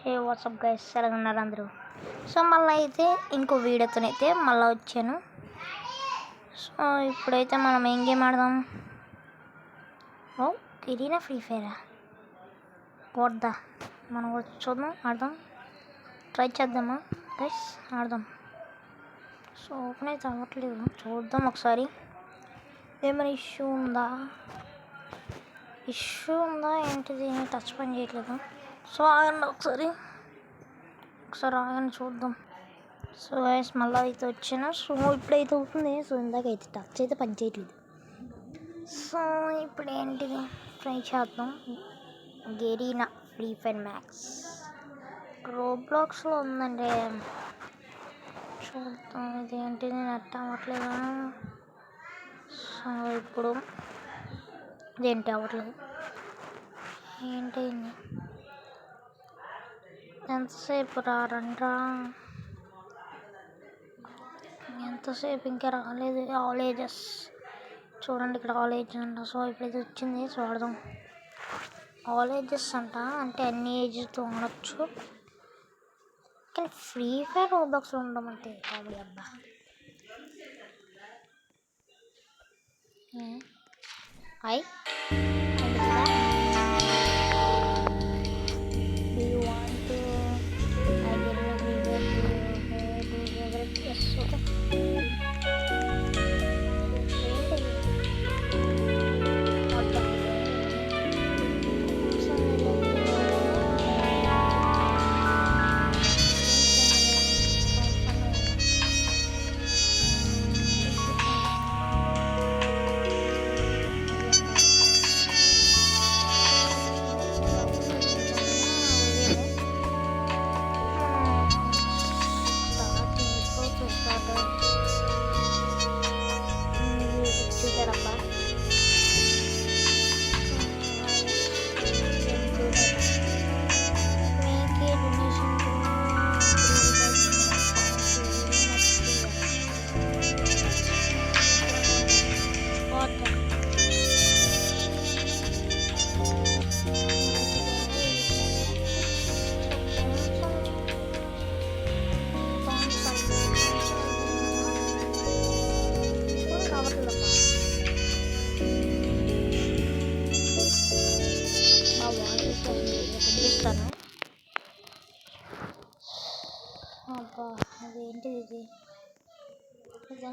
హే WhatsApp guys, ఎలా ఉన్నారు అందరూ? సో మళ్ళీ అయితే ఇంకో వీడియోతోనైతే మళ్ళీ వచ్చాను. సో ఇప్పుడైతే మనం ఏం గేమ్ ఆడదాం? ఓ ఇదీనా ఫ్రీ ఫైరా? వద్దా మనం చూద్దాం, ఆడదాం, ట్రై చేద్దామా గైస్? ఆడదాం. సో ఓపెన్ అయితే అవ్వట్లేదు, చూద్దాం ఒకసారి. ఏమైనా ఇష్యూ ఉందా ఏంటిది? టచ్ పని చేయట్లేదు. సో ఆగండి ఒకసారి ఆగండి చూద్దాం. సో గైస్ మళ్ళీ అయితే వచ్చాను. సో ఇప్పుడైతే అవుతుంది. సో ఇందాకైతే టచ్ అయితే పని చేయట్లేదు. సో ఇప్పుడు ఏంటిది ట్రై చేద్దాం. గెరీనా ఫ్రీ ఫైర్ మ్యాక్స్ రోబ్లాక్స్లో ఉందండి. చూద్దాం ఇది ఏంటిది, నెట్ అవ్వట్లేదా? సో ఇప్పుడు ఇదేంటి అవ్వట్లేదు, ఏంటి ఎంతసేపు రారంట్రా? ఎంతసేపు ఇంకా రాలేదు. ఆల్ ఏజెస్ చూడండి, ఇక్కడ ఆల్ ఏజ్ అంట. సో ఇప్పుడైతే వచ్చింది. సో ఆడదాం. ఆల్ ఏజెస్ అంట, అంటే అన్ని ఏజెస్తో ఉండొచ్చు. కానీ ఫ్రీ ఫైర్ రోబ్లాక్స్లో ఉండడం అంటే కామెడీ అబ్బా. ఐ చూసారబ్బా. చూస్తాను. అబ్బా అదేంటిది ఇది?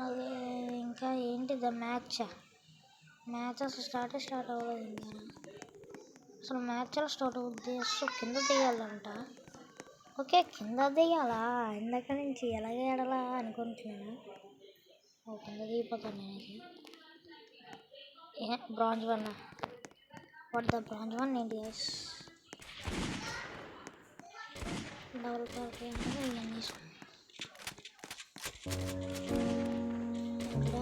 అది ఇంకా ఏంటిది? మ్యాచ్ అసలు స్టార్ట్ అవ్వలేదు ఇంకా. అసలు మ్యాచ్ ఎలా స్టార్ట్ అవుద్ది? అసలు కింద దిగాలంట. ఓకే కింద దిగాలా? ఇందాక నుంచి ఎలాగే ఆడాలా అనుకుంటున్నాను. ఓ కింద దిగిపోతాను నేనైతే. బ్రాంజ్ 1 వాట్ ద బ్రాంజ్ 1 ఏంటి గైస్? డబుల్ పార్టీ అంటే ఇవన్నీ ఇక్కడ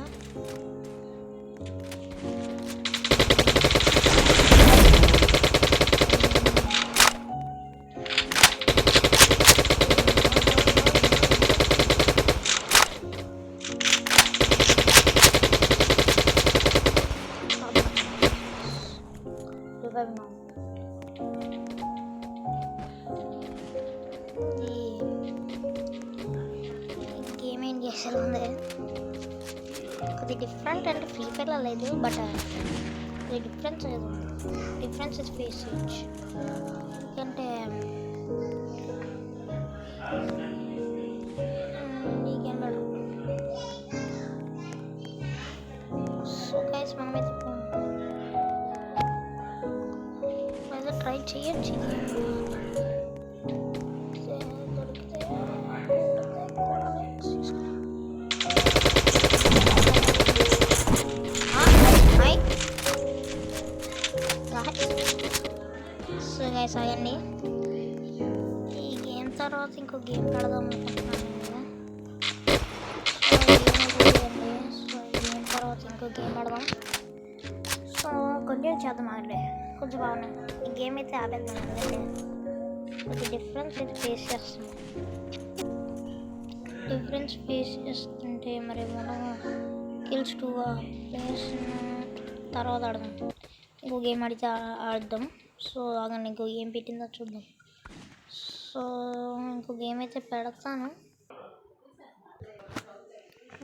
గేమ్ ఏం చేశారు ఉంది. అది డిఫరెంట్ అంటే ఫ్రీ ఫైర్లో లేదు, బట్ అది డిఫరెన్స్ ఏదో డిఫరెన్స్ ఇస్ ఫేస్ చేంజ్. ఎందుకంటే నీకేం బెటర్. సో గైస్ మనమైతే ట్రై చేయొచ్చు. సో గైస్ ఆగండి, ఈ గేమ్ తర్వాత ఇంకో గేమ్ ఆడదాం అనుకుంటున్నాను కదా. సో ఈ గేమ్ తర్వాత ఇంకో గేమ్ ఆడదాం. సో కంటిన్యూ చేద్దాం. ఆగండి కొంచెం బాగున్నాయి. ఈ గేమ్ అయితే ఆపేద్దాం, ఎందుకంటే కొంచెం డిఫరెన్స్ అయితే ఫేస్ చేస్తుంది. డిఫరెన్స్ ఫేస్ చేస్తుంటే మరి మనం కిల్స్ 2 ప్లేస్ తర్వాత ఆడదాం. ఇంకో గేమ్ ఆడితే ఆడదాం. సో ఆగండి ఇంకో గేమ్ పెట్టిందో చూద్దాం. సో సో ఇంకో గేమ్ అయితే పెడతాను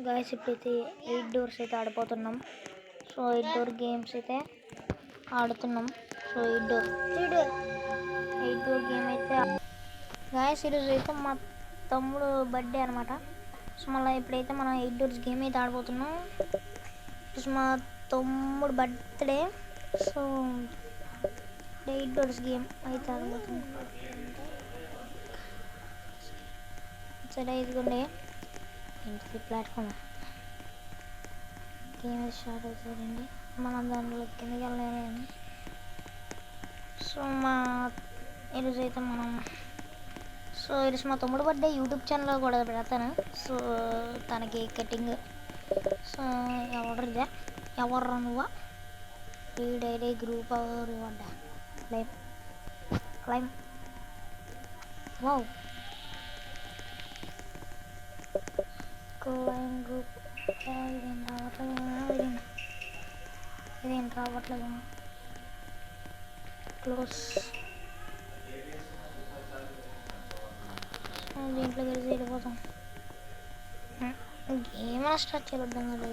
గాయస్. ఇప్పుడైతే 8 డోర్స్ అయితే ఆడిపోతున్నాం. సో 8 డోర్ గేమ్స్ అయితే ఆడుతున్నాం. సో 8 డోర్ గేమ్ అయితే గాయస్. ఈరోజు అయితే మా తమ్ముడు బర్త్డే అనమాట. సో మళ్ళీ ఇప్పుడైతే మనం 8 డోర్స్ గేమ్ అయితే ఆడిపోతున్నాం. మా తమ్ముడు బర్త్డే. సో 8 డోర్స్ గేమ్ అయితే ఆడిపోతున్నాం. సరే ఇదిగోండి ఏంటిది ప్లాట్ఫామ్ గేమ్ స్టార్ట్ అవుతుందండి. మనం దాంట్లో కిందకి వెళ్ళలేము. సో ఈరోజు అయితే ఈరోజు మా తమ్ముడు బర్త్డే యూట్యూబ్ ఛానల్లో కూడా పెడతాను. సో తనకి కటింగ్. సో ఎవర్రా నువ్వా ఈ daily group reward claim wow claim group. ఇదేం రావట్లేదు. క్లోజ్. దీంట్లో కలిసి వెళ్ళిపోతాం. గేమ్ స్టార్ట్ చేయొద్దాం కదా.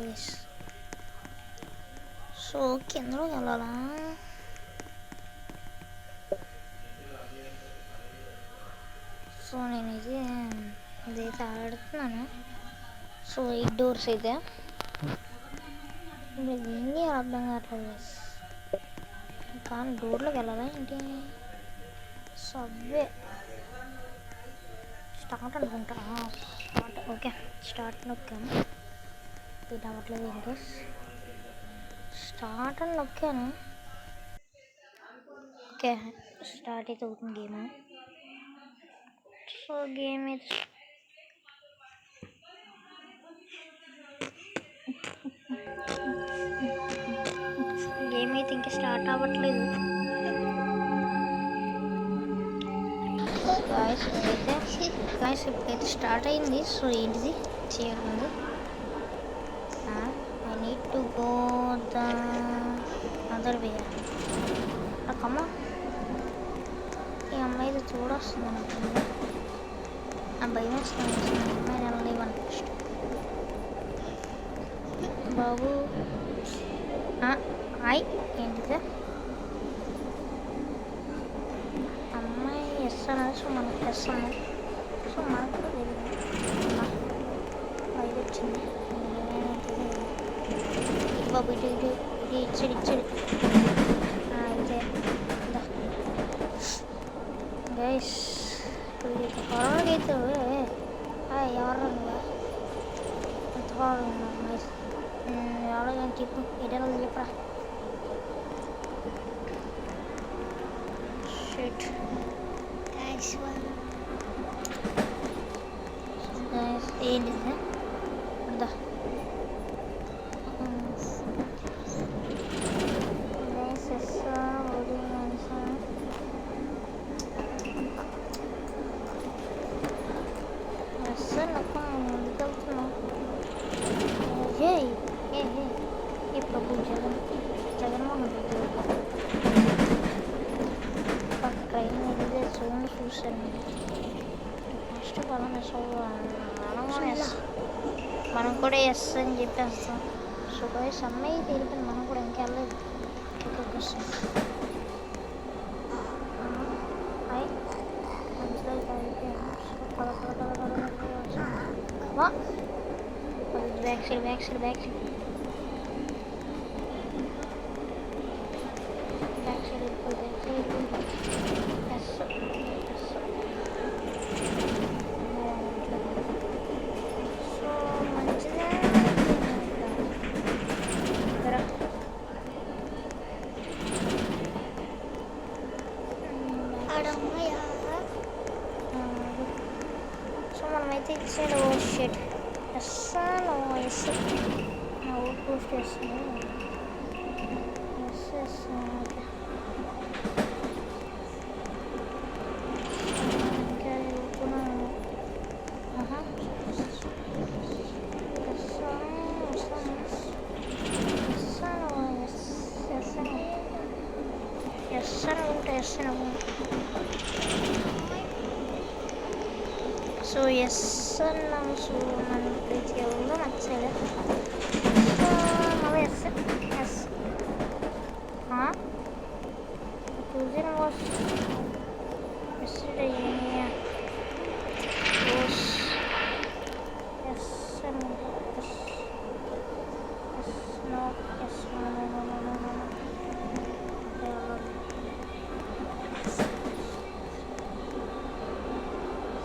సో కిందలో వెళ్ళాలా? సో నేనైతే ఇదైతే ఆడుతున్నాను. సో 8 డోర్స్ అయితే ఏంటి అర్థం కావట్లేదు. కానీ డోర్లోకి వెళ్ళాలా ఏంటి? సబ్వే స్టార్ట్ అనుకుంటా. Start okay. స్టార్ట్ నొక్కాను. ఇది అవ్వట్లేదు ఏంటి? స్టార్ట్ అని నొక్కాను. ఓకే స్టార్ట్ అయితే అవుతుంది గేమ్. సో గేమ్ అయితే ఇంకా స్టార్ట్ అవ్వట్లేదు. గాయస్ ఇప్పుడైతే స్టార్ట్ అయింది. సో ఏంటిది చేయాలి? I need to go the other way. Akkamma ఈ అమ్మాయి అయితే చూడొస్తుంది అనుకుంటుంది. ఆ భయం వస్తుంది. అమ్మాయి వెళ్ళలేవని ఫస్ట్ బాబు. హాయ్ ఏంటిది అమ్మాయి ఎస్ అన్నది. సో మనకు ప్లస్ అన్నది. సో మనకు తెలియదు ఐదు వచ్చింది. బాబు ఇటు ఇటు ఇది ఇచ్చాడు ఇదే గైస్. ఇప్పుడు హొరర్గా అయితే ఎవరు ఎంత హొరర్ ఉన్నారు గైస్. ఎవరో కానీ చెప్పు ఎటో చెప్పరా. షిట్ గైస్ ఏంటిది అర్థా ప్రభు జగన్మోహన్ రెడ్డి ట్రైన్ వెళ్ళే చూడండి చూశాను. ఫస్ట్ ఆఫ్ ఆల్ మనం కూడా ఎస్ అని చెప్పేస్తాం. సో గైస్ అమ్మాయి తెలిపింది మనం కూడా ఇంకా వెళ్ళలేదు. Back side back side back side back side yes so మంచిగా సో మనమైతే ఇచ్చాడు. ఓ షెట్ ఎస్సాను ఎస్ అవుట్ పోస్ట్ చేస్తుంది. ఎస్ ఎస్ ఇంకా వెళ్తున్నాను. ఎస్ అని ఉంటా ఎస్ అని సో ఎస్ అన్నాము. సో మనం ఇప్పుడైతే ఎవరో నాకు సైడ్ మళ్ళీ yes yes cousin was yesterday. Yeah. Was yes and yes. Yes no yes no no no no no no no.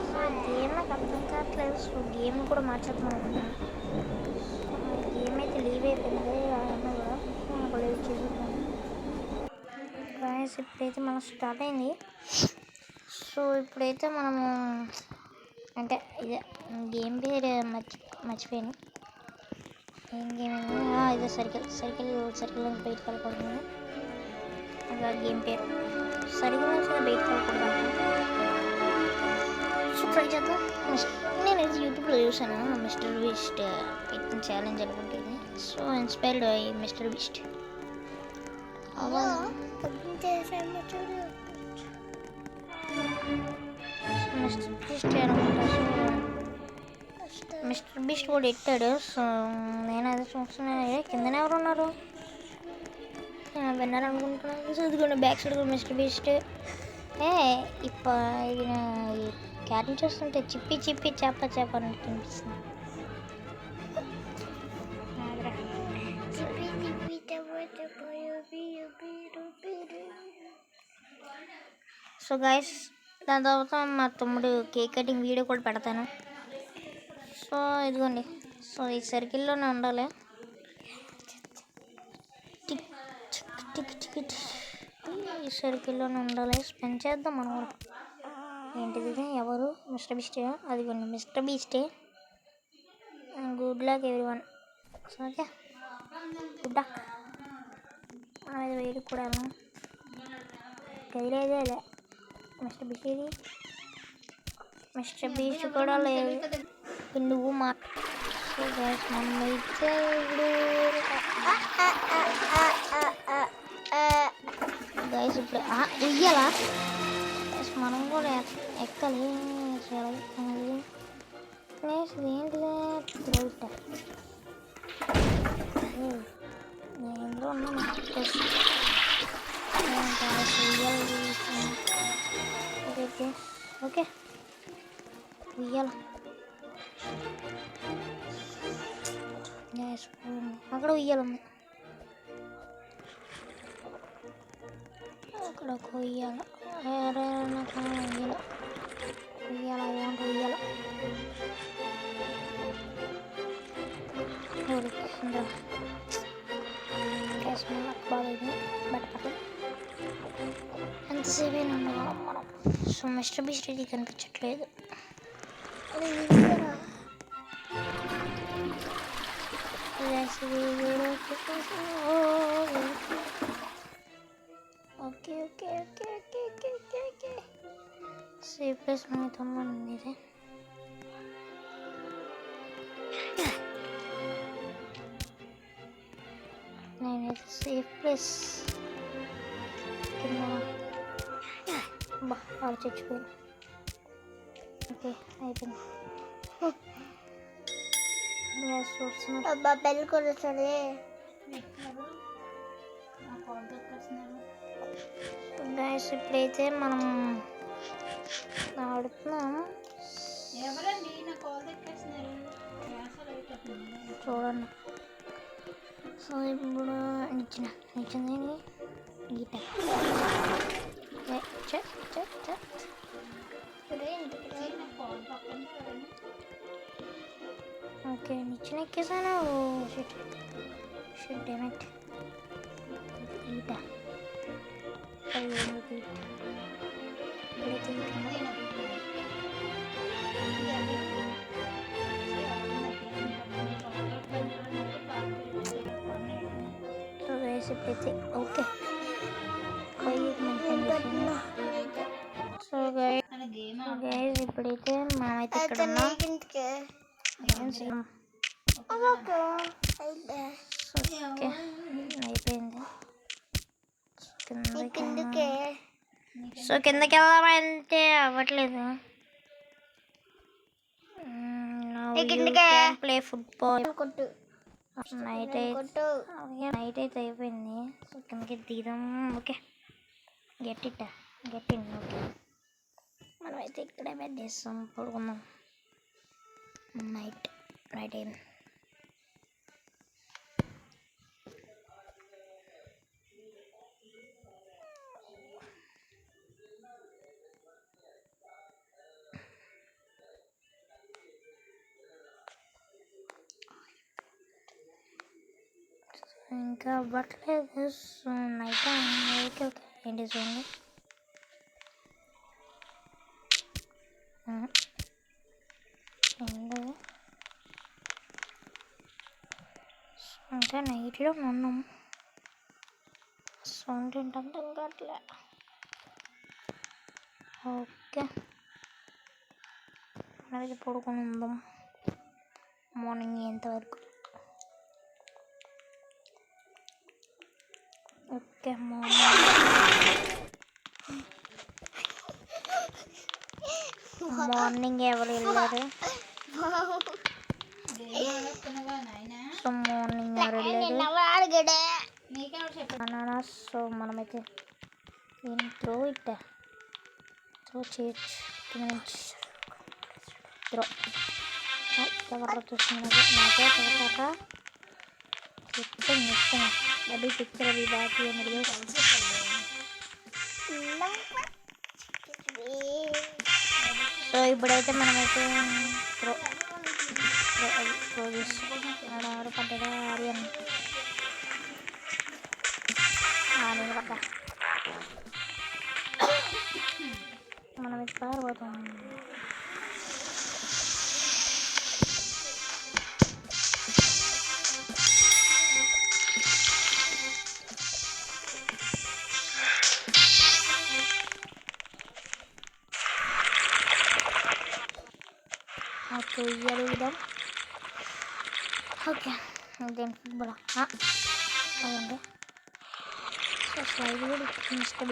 So game నాకు అర్థం కావట్లేదు. సో గేమ్ కూడా మార్చేద్దాం అనుకున్నాను. గేమ్ అయితే లీవ్ అయిపోయింది అన్న కూడా. నాకు లీవ్ చేసుకుంటాను. గాయస్ ఇప్పుడైతే మనం స్టార్ట్ అయింది. సో ఇప్పుడైతే మనము అంటే ఇదే గేమ్ పేరు మర్చిపోయాను. ఏం గేమ్ ఇదే సర్కిల్ నుంచి బయటకు వెళ్ళకూడదు. అలా గేమ్ పేరు సర్కిల్ నుంచి బయటకు వెళ్ళకూడదు. సో ట్రై చేద్దాం. నేనైతే యూట్యూబ్లో చూసాను మిస్టర్ బీస్ట్ పెట్టిన ఛాలెంజ్ అనుకుంటుంది. So inspired by mister beast. Mister beast కూడా ఎట్టాడు. సో నేను అది చూస్తున్నాను. కిందనే ఎవరు ఉన్నారు విన్నారనుకుంటున్నాను. సో ఇదిగోండి బ్యాక్ సైడ్ కూడా మిస్టర్ బీస్ట్. ఇది క్యారెట్ చూస్తుంటే చిప్పి చేప అన్నట్టు అనిపిస్తుంది. సో గైస్ దాని తర్వాత మా తమ్ముడు కేక్ కటింగ్ వీడియో కూడా పెడతాను. సో ఇదిగోండి. సో ఈ సర్కిల్లోనే ఉండాలి. టిక్ ఈ సర్కిల్లోనే ఉండాలి. స్పెండ్ చేద్దాం మనం కూడా. ఏంటిది ఎవరు మిస్టర్ బీస్టే? అదిగోండి mister Beast. Good luck everyone. So okay good luck. అనేది వేడి కూడా తెలియదే మిస్టర్ బీస్ట్ కూడా లేదు. నువ్వు మా సో గైస్ మనం అయితే గైస్ ఇప్పుడు వెయ్యాలా మనం కూడా ఎక్కాలి. ఏంటిది ఏందో ఉన్నాను. ఓకే ఉయ్యాల అక్కడ ఉయ్యాలమ్మ. అక్కడ ఒక ఉయ్యాల ఉయ్యాల ఏమంటే ఉయ్యాల బాగాలేదు బట్ పర్లేదు ఎంతసేపు ఉండగలం మనం. సో మిస్టర్ బీస్ట్ ఇది కనిపించట్లేదు. ఓకే సేఫ్ ప్లేస్ మన తమ్ముడు ఇది. నేనైతే సేఫ్ ప్లేస్ వాళ్ళు చచ్చిపోయింది. ఓకే అయిపోయింది. బెల్ కొడుతుంది. గైస్ ఇప్పుడైతే మనం ఆడుతున్నాం. చూడండి. సో ఇప్పుడు నిచ్చింది గీత ఓకే నిచ్చిన ఎక్కేసాను. షిట్ డెమెట్ ఈట ఇప్పుడైతే ఓకే. సో గైస్ ఇప్పుడైతే మనమైతే ఇక్కడ ఉన్నాం. ఓకే అయిపోయింది. సో కిందకి వెళ్దామంటే అవ్వట్లేదు. Play football. నైట్ అయితే అయిపోయింది. సో కిందకి దిగుదాం. ఓకే గట్టిట్ట గట్టింది. ఓకే మనమైతే ఇక్కడే బెడ్ చేస్తాం, పడుకుందాం. నైట్ అయింది. ఇంకా అవ్వట్లేదు. సో నైట్ ఓకే ఓకే ఏంటి చూడండి. ఇంకా నైట్లో ఉన్నాం. సౌండ్ ఏంటంటే ఇంకా అట్లే. ఓకే మనమైతే పడుకొని ఉందాం మార్నింగ్ ఎంతవరకు. ఓకే మార్నింగ్ ఎవరు వెళ్ళారు? సో మార్నింగ్ ఎవరు వెళ్ళారు? సో మనమైతే త్రో చేయొచ్చు. త్రో ఎవరు చూస్తున్నారు? నాకే చూస్తారా अभी पिक्चर अभी बाकी है मेरे సో ఇప్పుడైతే మనమైతే ఎవరు పడ్డా ఆర్యన్ నేను పడ్డా. మనమైతే పారిపోతాం. ఓకే అడుగుదాం. ఓకే దేని ఫుట్బాల్ అదండి. సో స్లైడ్ కూడా ఇష్టం.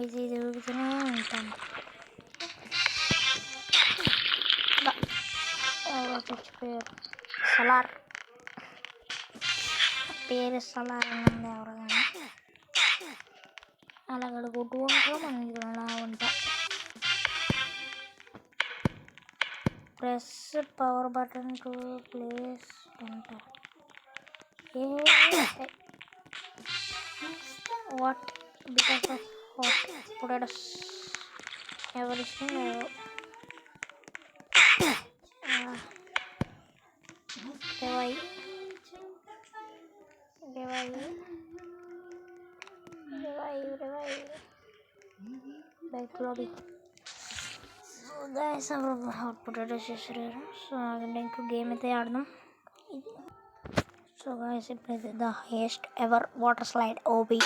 ఇది తిరుగుతూనే ఉంటాను. ఎవరో చచ్చిపోయారు. సలార్ పేరు సలార్ అని ఉంది. ఎవరు కానీ అలా కొట్టుకుంటూ ఉంటాం. మనం ఇక్కడ అలా ఉంటాం. Press power button to place enter. What because of what potatoes ఎవరిష్టం బ్యాక్ లోడి. guys, hot potatoes చేసారు. సో ఇంకో గేమ్ అయితే ఆడదాం. సో guys ఇప్పుడైతే the highest ever water slide ఓబీ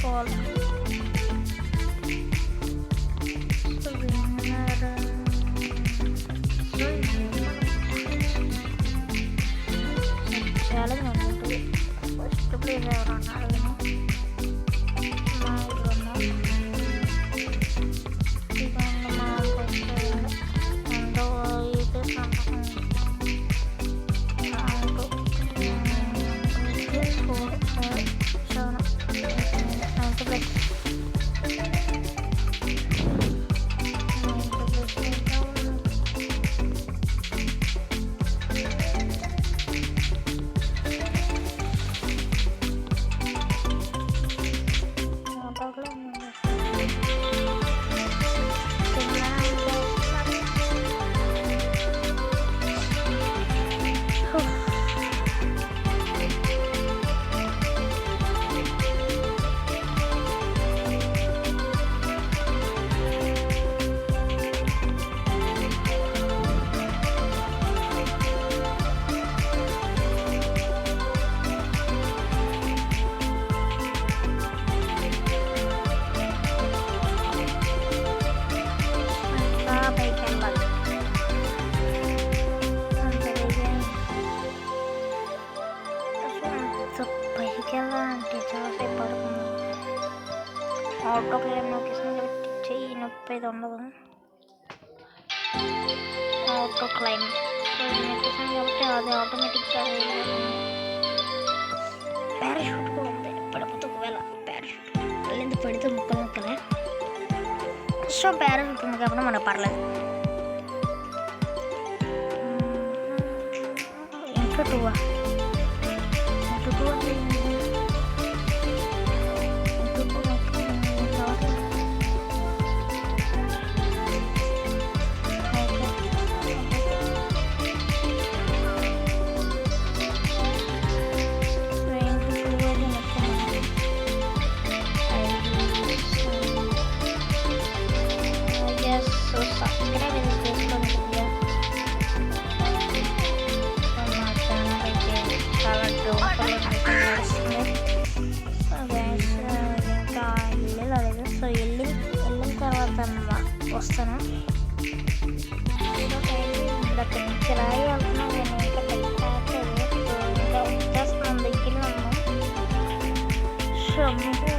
ఫాల్ చాలా ఉంటుంది. ఫస్ట్ ప్లేస్ ఎవరు అన్నారు అంటే చాలాసేపు పడుతుంది. ఆటో క్లైమ్ నొక్కేసాను కాబట్టి చెయ్యి నొప్పి అయితే ఉండదు. ఆటో క్లైమ్ నొక్కేసాను కాబట్టి అది ఆటోమేటిక్గా పారాషూట్ కూడా ఉంది. పడిపోతే ఒకవేళ పారాషూట్ వెళ్ళింది పడితే ముక్కలే. సో పారాషూట్ ఉంది కాబట్టి మనకు పర్లేదు. ఇంకా టూ వస్తాను. అక్కడి నుంచి రాయి వెళ్తున్నాం. నేను ఇంకా ఇంకా వచ్చేస్తున్నాం దగ్గర ఉన్నాం. సో వీడియో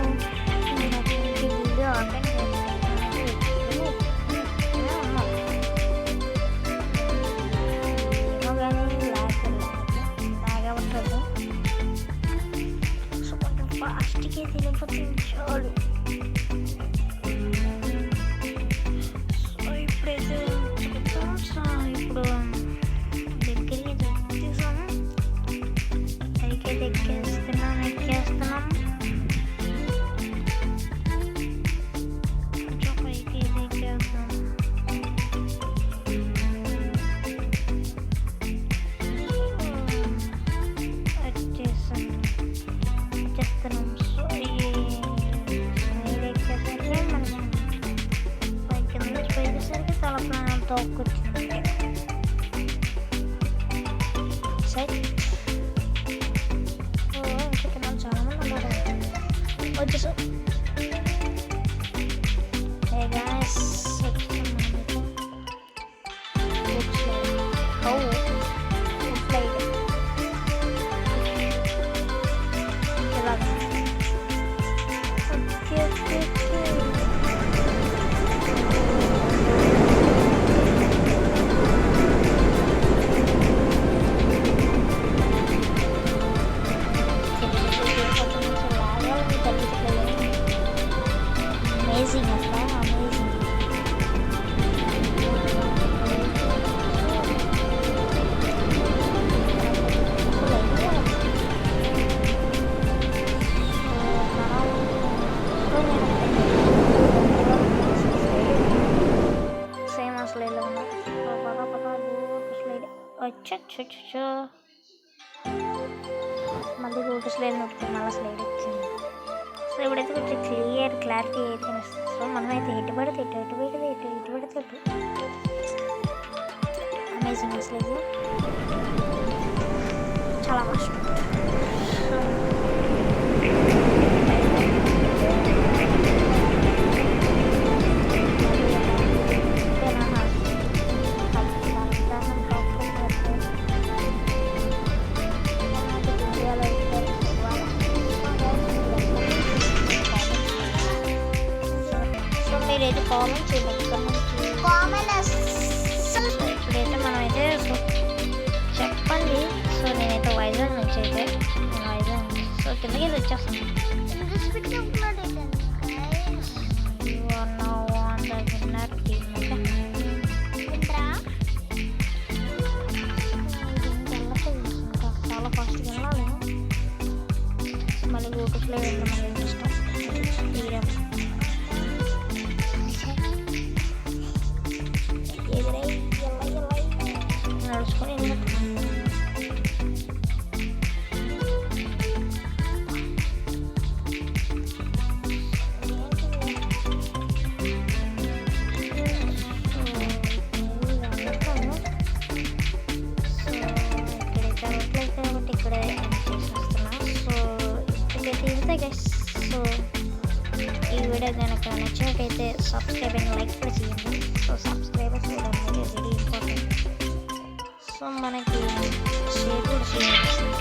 అటెండ్ ఉన్నాం. ఏమో కానీ లాగా ఉంటుంది. సో కొంచెం ఫాస్ట్గా తిరిగిపోతుంది చాలు. ఇప్పుడు దగ్గరికి తెచ్చేసాము. ఎక్కేస్తున్నాం కొంచెం పైకి ఎక్కేస్తాం. వచ్చేస్తున్నాం. సో మీరు ఎక్కేసరికి మనం పైకి పోయేసరికి చాలా ప్రాణం తోక్కొచ్చింది. ఇంకా చాలా మంది ఉన్నారు. వచ్చేసాం. Amazing, amazing. Same as Layla. వచ్చా మళ్ళీ రూట్ స్లైడ్ నొక్కితే మళ్ళీ స్లైడ్ వచ్చింది. సో ఇప్పుడైతే కొంచెం క్లారిటీ అయితే వస్తుంది. సో మనమైతే ఎటు పడితే అమేజింగ్ అసలు చాలా కష్టం. మీరైతే కామెంట్ చేయండి ఇక్కడ నుంచి. ఇప్పుడైతే మనమైతే చెప్పండి. సో నేనైతే వైజాగ్ నుంచి అయితే వైజాగ్ సో కిందకి వచ్చేస్తాను. You are now on the winner team. చాలా ఫాస్ట్గా వెళ్ళాలి. మళ్ళీ యూట్యూబ్లో వెళ్ళడం మళ్ళీ ఇష్టం తీయడం. ఎదురై నడుచుకొని సో ఈ వీడియో కనుక నచ్చినట్టయితే సబ్స్క్రైబ్ అండ్ లైక్ కూడా చేయండి. సో సబ్స్క్రైబర్స్ కూడా వెరీ ఇంపార్టెంట్. సో మనకి షేర్ కూడా చేయండి.